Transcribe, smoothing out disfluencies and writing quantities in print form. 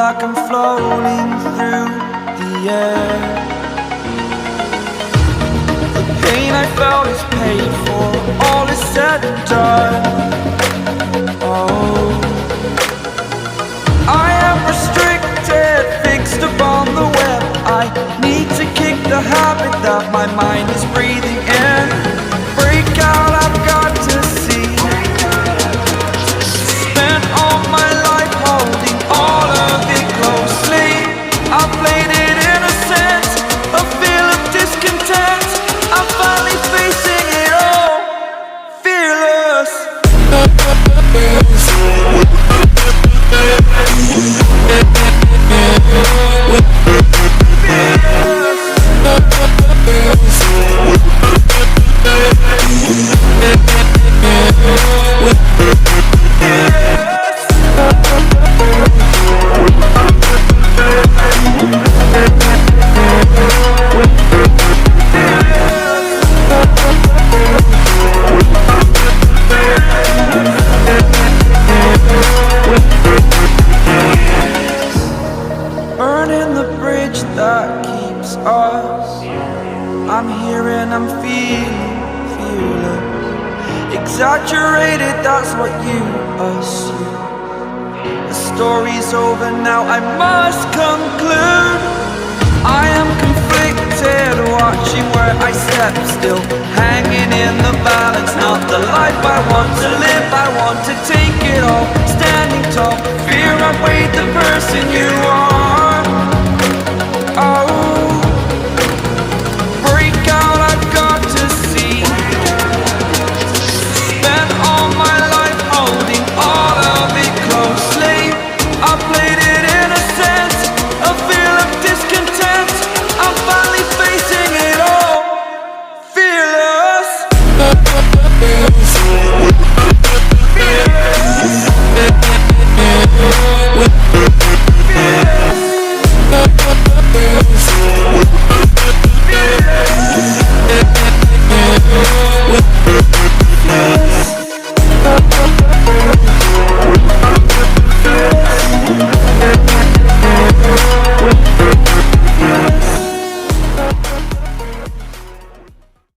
like I'm floating through the air. The pain I felt is paid for, all is said and done. Oh, I am restricted, fixed upon the web. I need to kick the habit that my mind is breathing in. Break out, I've got to see. Spent all my life holding all of it closely. I played it innocent, a feel of discontent. I'm finally facing it all, fearless. Burning the bridge that keeps us. I'm here and I'm feeling fearless. Exaggerated, that's what you assume. The story's over now, I must conclude.